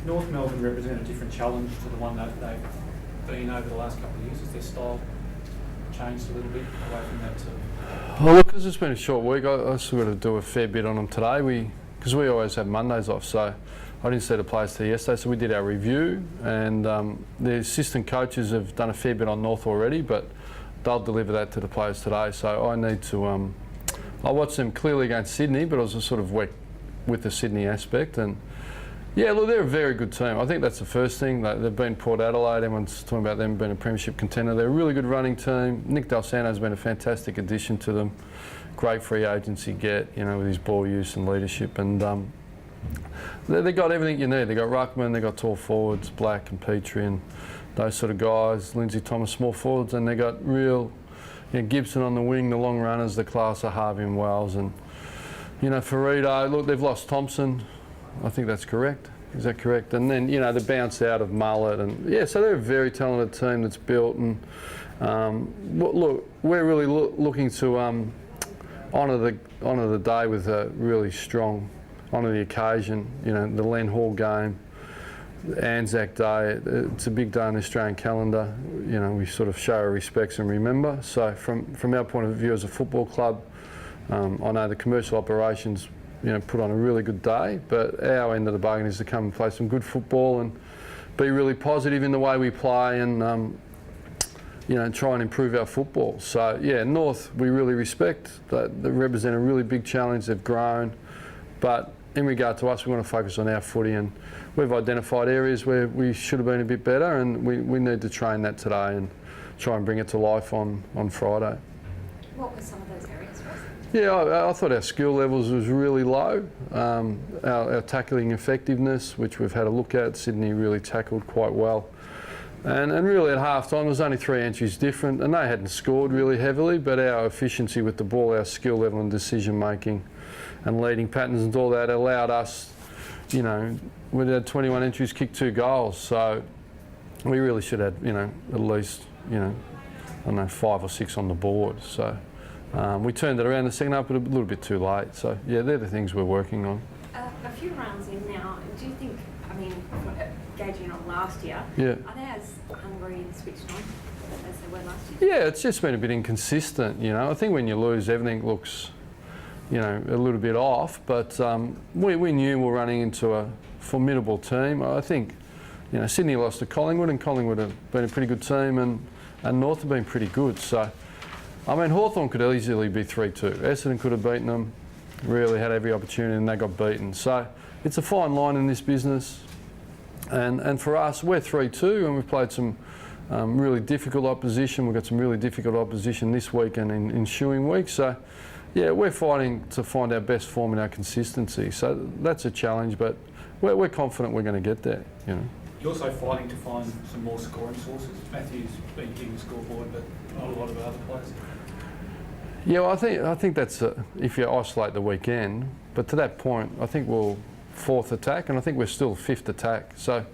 North Melbourne represent a different challenge to the one that they've been over the last couple of years? Has their style changed a little bit away from that sort of? Well, look, because it's been a short week, I still got to do a fair bit on them today. Because we always have Mondays off, so I didn't see the players till yesterday, so we did our review, and the assistant coaches have done a fair bit on North already, but they'll deliver that to the players today. So I need to. I watched them clearly against Sydney, but I was sort of weak with the Sydney aspect, and yeah, look, they're a very good team. I think that's the first thing. They've been Port Adelaide. Everyone's talking about them being a premiership contender. They're a really good running team. Nick Del Santo's been a fantastic addition to them. Great free agency get, with his ball use and leadership, and they've got everything you need. They've got ruckman, they've got tall forwards, Black and Petrie and those sort of guys. Lindsay Thomas, small forwards, and they've got real, Gibson on the wing, the long runners, the class of Harvey and Wells, and Ferrito. Look, they've lost Thompson. I think that's correct. Is that correct? And then, the bounce out of Mullet. And yeah, so they're a very talented team that's built. And look, we're really looking to honour the day with a really strong, honour the occasion. The Len Hall game, Anzac Day. It's a big day in the Australian calendar. We sort of show our respects and remember. So from our point of view as a football club, I know the commercial operations put on a really good day, but our end of the bargain is to come and play some good football and be really positive in the way we play and, try and improve our football. So, yeah, North we really respect. They represent a really big challenge. They've grown. But in regard to us, we want to focus on our footy, and we've identified areas where we should have been a bit better, and we need to train that today and try and bring it to life on Friday. What were some of those areas, Ross? Yeah, I thought our skill levels was really low. Our tackling effectiveness, which we've had a look at, Sydney really tackled quite well. And really at half time, there was only 3 entries different, and they hadn't scored really heavily, but our efficiency with the ball, our skill level and decision making and leading patterns and all that allowed us, we had 21 entries, kicked 2 goals. So we really should have, at least, 5 or 6 on the board. So we turned it around the second half, but a little bit too late. So, yeah, they're the things we're working on. A few rounds in now, do you think, gauging on last year, yeah, are they as hungry and switched on as they were last year? Yeah, it's just been a bit inconsistent, I think when you lose, everything looks, a little bit off, but we knew we were running into a formidable team. I think, Sydney lost to Collingwood, and Collingwood have been a pretty good team, and North have been pretty good. So, Hawthorn could easily be 3-2. Essendon could have beaten them, really had every opportunity, and they got beaten. So it's a fine line in this business. And for us, we're 3-2, and we've played some really difficult opposition. We've got some really difficult opposition this weekend in ensuing week. So, yeah, we're fighting to find our best form and our consistency. So that's a challenge, but we're confident we're going to get there. You're also fighting to find some more scoring sources. Matthew's been hitting the scoreboard, but not a lot of other players. Yeah, well, I think that's if you isolate the weekend. But to that point, I think we'll 4th attack, and I think we're still 5th attack. So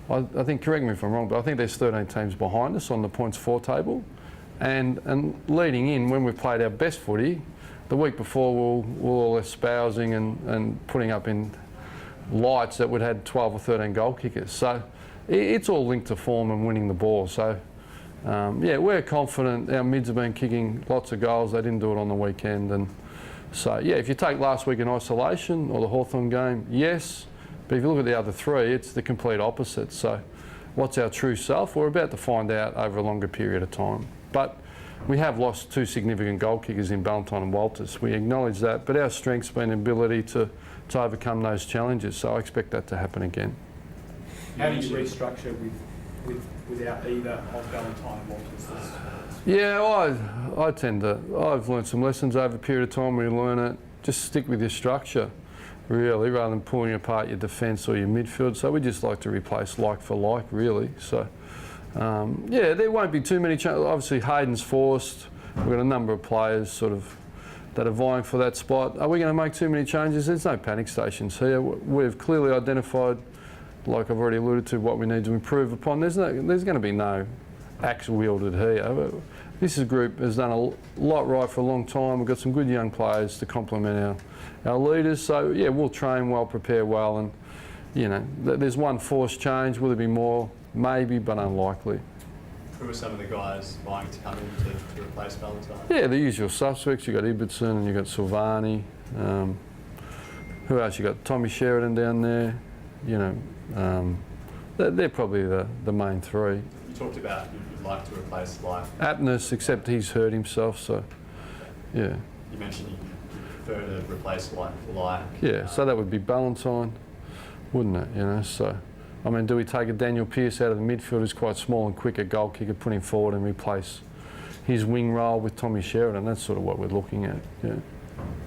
I think, correct me if I'm wrong, but I think there's 13 teams behind us on the points for table. And leading in, when we've played our best footy, the week before we're all espousing and putting up in lights that would had 12 or 13 goal kickers. So it's all linked to form and winning the ball. So yeah, we're confident. Our mids have been kicking lots of goals. They didn't do it on the weekend. And so, yeah, if you take last week in isolation or the Hawthorn game, yes. But if you look at the other 3, it's the complete opposite. So what's our true self? We're about to find out over a longer period of time. But we have lost 2 significant goal kickers in Ballantyne and Walters. We acknowledge that. But our strength's been the ability to overcome those challenges. So I expect that to happen again. How do you restructure without either of Ballantyne and Walters? Yeah, I've learned some lessons over a period of time. We learn it. Just stick with your structure, really, rather than pulling apart your defence or your midfield. So we just like to replace like for like, really. So, yeah, there won't be too many changes. Obviously, Hayden's forced. We've got a number of players that are vying for that spot. Are we going to make too many changes? There's no panic stations here. We've clearly identified, like I've already alluded to, what we need to improve upon. There's going to be no axe wielded here. This group has done a lot right for a long time. We've got some good young players to complement our leaders. So, yeah, we'll train well, prepare well, and, you know, there's one forced change. Will there be more? Maybe, but unlikely. Who are some of the guys vying to come in to replace Valentine? Yeah, the usual suspects. You've got Ibbotson and you've got Silvani. Who else? You've got Tommy Sheridan down there. You know, they're probably the main three. You talked about you'd like to replace Lyon. Aptness, except he's hurt himself, so yeah. You mentioned you prefer to replace Lyon. Yeah, so that would be Ballantyne, wouldn't it? You know, so I mean, do we take a Daniel Pearce out of the midfield who's quite small and quick, a goal kicker, put him forward and replace his wing role with Tommy Sheridan? That's sort of what we're looking at. Yeah.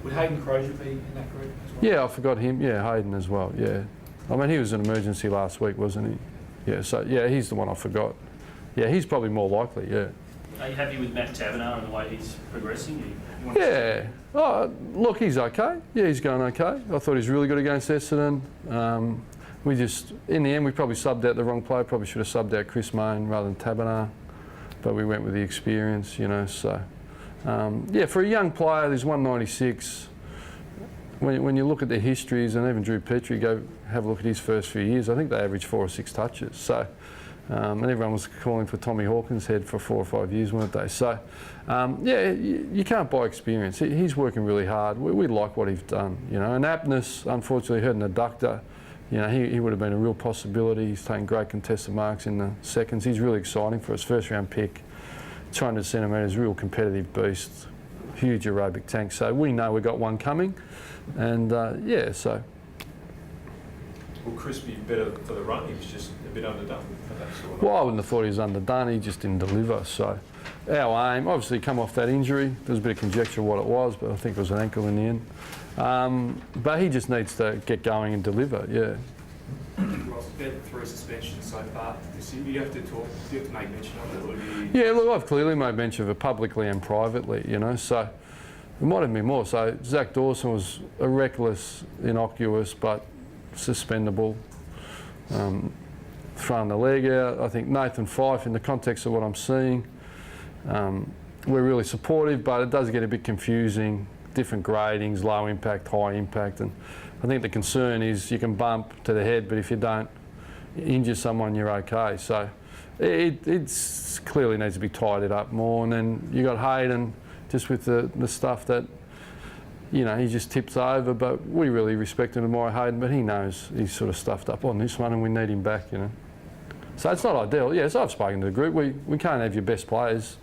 Would Hayden Crozier be in that group as well? Yeah, I forgot him. Yeah, Hayden as well. Yeah, I mean, he was an emergency last week, wasn't he? Yeah, so yeah, he's the one I forgot. Yeah, he's probably more likely. Yeah. Are you happy with Matt Taverner and the way he's progressing? You want Yeah. Oh, look, he's okay. Yeah, he's going okay. I thought he was really good against Essendon. We just, in the end, we probably subbed out the wrong player. Probably should have subbed out Chris Main rather than Taverner, but we went with the experience, you know. So, yeah, for a young player, there's 196. When you look at their histories, and even Drew Petrie, go have a look at his first few years, I think they averaged 4 or 6 touches. So, and everyone was calling for Tommy Hawkins' head for 4 or 5 years, weren't they? So, yeah, you can't buy experience. He's working really hard. We like what he's done, you know. And Aptness, unfortunately, hurt an adductor. You know, he would have been a real possibility. He's taken great contested marks in the seconds. He's really exciting for us. First round pick, 200 centimetres, real competitive beast, huge aerobic tank. So we know we've got one coming. And yeah, so. Will Chris be better for the run? He was just a bit underdone for that sort of. Well, I wouldn't have thought he was underdone. He just didn't deliver. So our aim, obviously, come off that injury. There was a bit of conjecture what it was, but I think it was an ankle in the end. But he just needs to get going and deliver. Yeah. Ross, about 3 suspensions so far this year. You have to make mention of it, or do you? Yeah, look, I've clearly made mention of it publicly and privately, you know, so it might have been more. So Zach Dawson was a reckless, innocuous, but suspendable, throwing the leg out. I think Nathan Fyfe, in the context of what I'm seeing, we're really supportive, but it does get a bit confusing. Different gradings, low impact, high impact, and I think the concern is you can bump to the head, but if you don't injure someone, you're okay. So it's clearly needs to be tidied up more. And then you got Hayden, just with the stuff that, you know, he just tips over. But we really respect and admire Hayden, but he knows he's sort of stuffed up on this one, and we need him back, you know. So it's not ideal. Yes, I've spoken to the group. We can't have your best players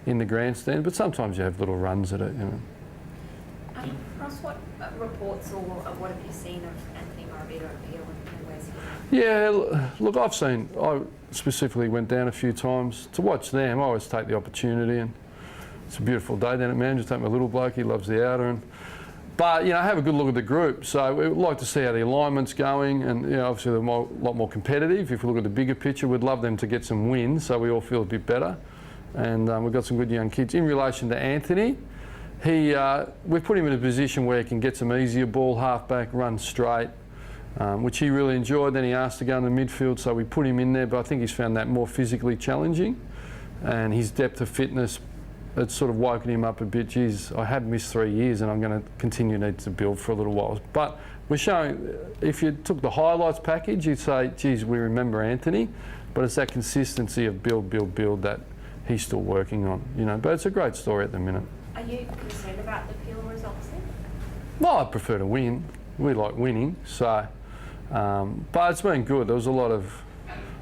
in the grandstand, but sometimes you have little runs at it, you know. Ross, what reports or what have you seen of Anthony Morabito appeal and where's he? Yeah, look, I specifically went down a few times to watch them. I always take the opportunity, and it's a beautiful day down at Manly. Just take my little bloke, he loves the outer. But, you know, have a good look at the group. So we'd like to see how the alignment's going, and, you know, obviously they're a lot more competitive. If we look at the bigger picture, we'd love them to get some wins so we all feel a bit better. And we've got some good young kids. In relation to Anthony, we've put him in a position where he can get some easier ball, half-back, run straight, which he really enjoyed. Then he asked to go in the midfield, so we put him in there, but I think he's found that more physically challenging. And his depth of fitness, it's sort of woken him up a bit. Geez, I have missed 3 years and I'm going to continue need to build for a little while. But we're showing, if you took the highlights package, you'd say, geez, we remember Anthony, but it's that consistency of build that he's still working on, you know. But it's a great story at the minute. Are you concerned about the appeal results then? Well, I prefer to win. We like winning, so. But it's been good. There was a lot of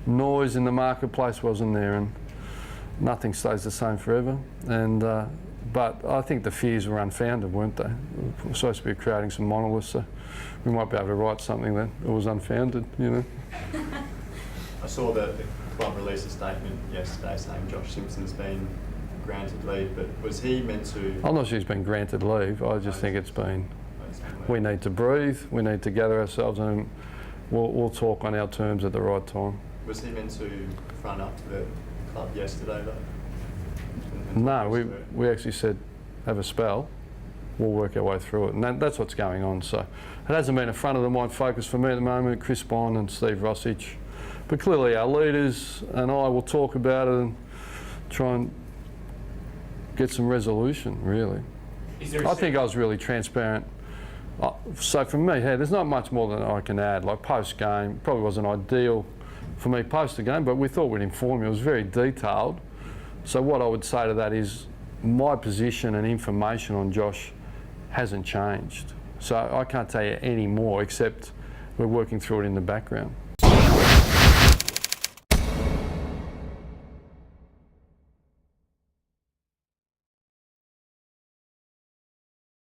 noise in the marketplace, wasn't there? And nothing stays the same forever. And but I think the fears were unfounded, weren't they? We were supposed to be creating some monoliths, so we might be able to write something that was unfounded, you know. I saw that the club released a statement yesterday saying Josh Simpson's been granted leave, but was he meant to? I'm not sure he's been granted leave. I just think it's been. We need to breathe. We need to gather ourselves, and we'll talk on our terms at the right time. Was he meant to front up to the club yesterday, though? No, we actually said have a spell. We'll work our way through it, and that's what's going on. So it hasn't been a front of the mind focus for me at the moment. Chris Bond and Steve Rossich, but clearly our leaders and I will talk about it and try and get some resolution, really. I think I was really transparent So for me, there's not much more than I can add. Like post-game, probably wasn't ideal for me post the game, but we thought we'd inform you. It was very detailed. So what I would say to that is my position and information on Josh hasn't changed. So I can't tell you any more except we're working through it in the background.